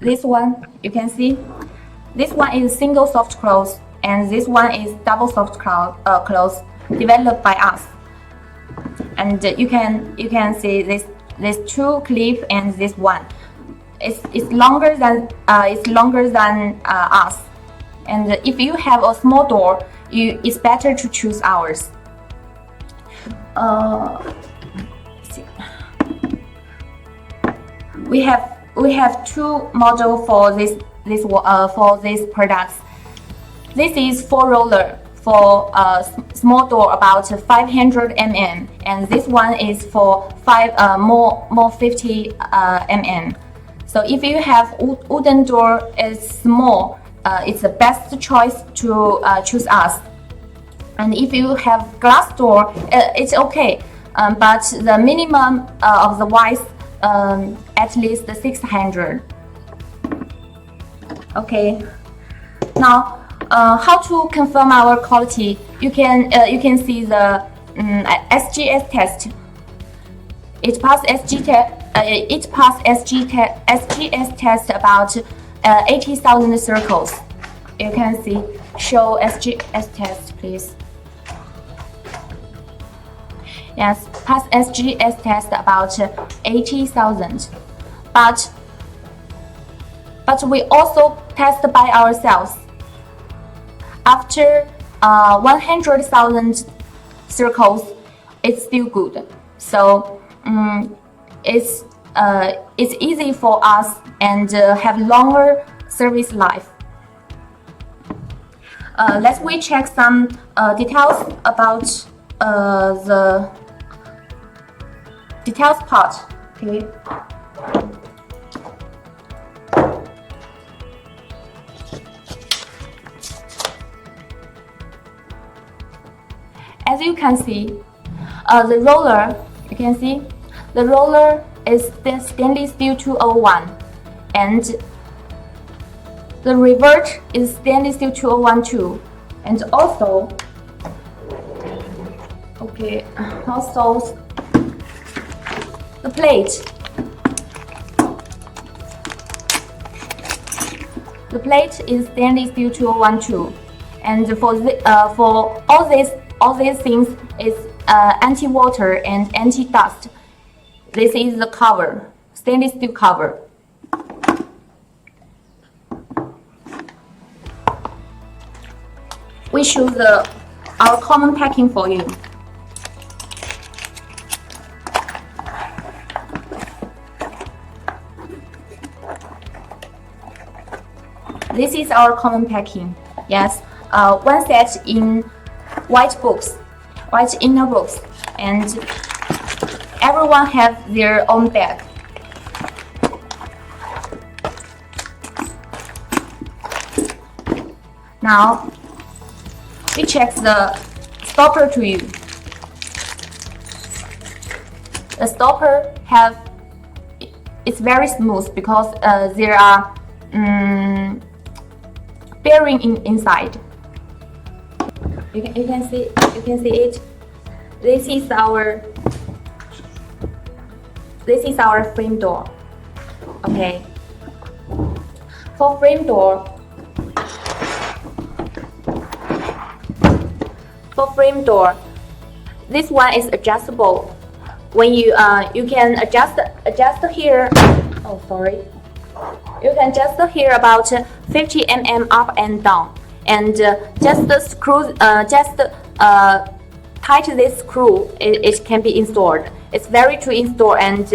this one, you can see, this one is single soft close, and this one is double soft close developed by us. And you can see this two clip and this one. It's longer than us. And if you have a small door, it's better to choose ours. We have two models for this products. This is 4-roller for small door about 500 mm, and this one is for 50 mm. So if you have wooden door is small, it's the best choice to choose us. And if you have glass door, it's okay, but the minimum of the width at least 600. Okay. Now, how to confirm our quality? You can see the SGS test. It passed SGS test about 80,000 circles. You can see. Show SGS test, please. Yes, pass SGS test about 80,000. But we also test by ourselves. After 100,000 circles, it's still good. So it's easy for us and have longer service life. Let's check some details about the details part. Okay. As you can see, the roller, you can see, the roller is stainless steel 201, and the revert is stainless steel 201 too, and also, okay, also the plate. The plate is stainless steel 201 too, and for all these things is anti-water and anti-dust. This is the cover, stainless steel cover. We show our common packing for you. This is our common packing. Yes, one set in white inner box, and everyone has their own bag. Now we check the stopper to you. The stopper it's very smooth because there are bearing inside. You can see it. This is our frame door. Okay. For frame door, this one is adjustable. When you can adjust here. Oh, sorry. You can adjust here about 50 mm up and down, and just tight this screw. It can be installed. It's very to install, and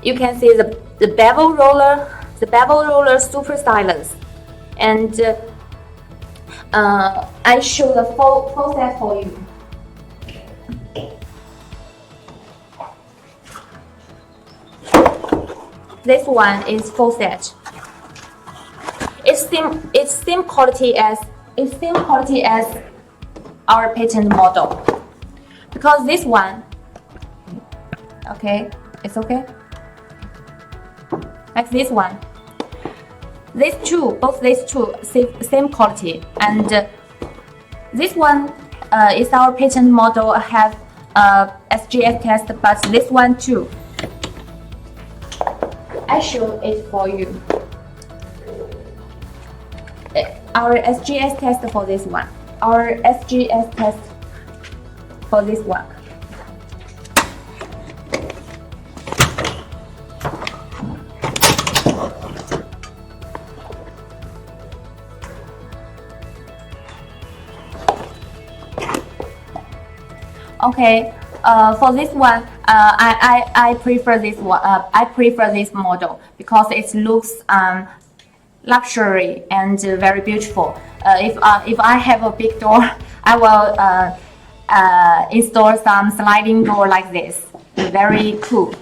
you can see the bevel roller. The bevel roller super silence, and I show the full set for you. This one is full set. It's same quality as our patent model. Because this one, okay, it's okay. Like this one. Both these two, same quality, and this one is our patent model. Have SGS test, but this one too. I show it for you. Our SGS test for this one. Our SGS test for this one. Okay, for this one, I prefer this one. I prefer this model because it looks luxury and very beautiful. If I have a big door, I will install some sliding door like this. Very cool.